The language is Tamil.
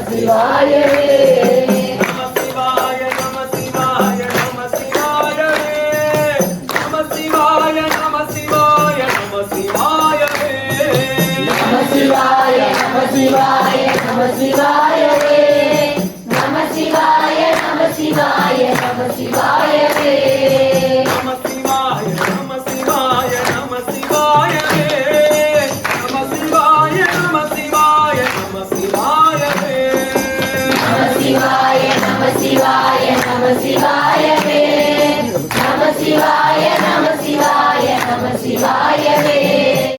சிவாயவே நம சிவாய நம சிவாய நம சிவாயவே நம சிவாய நம சிவாய நம சிவாயவே நம சிவாய நம சிவாய நம சிவாயவே நம சிவாய நம சிவாய நம சிவாயவே நம சிவாய நம சிவாய நம சிவாயவே நம சிவாய நம சிவாய நம சிவாயவே நம சிவாய நம சிவாய நம சிவாயவே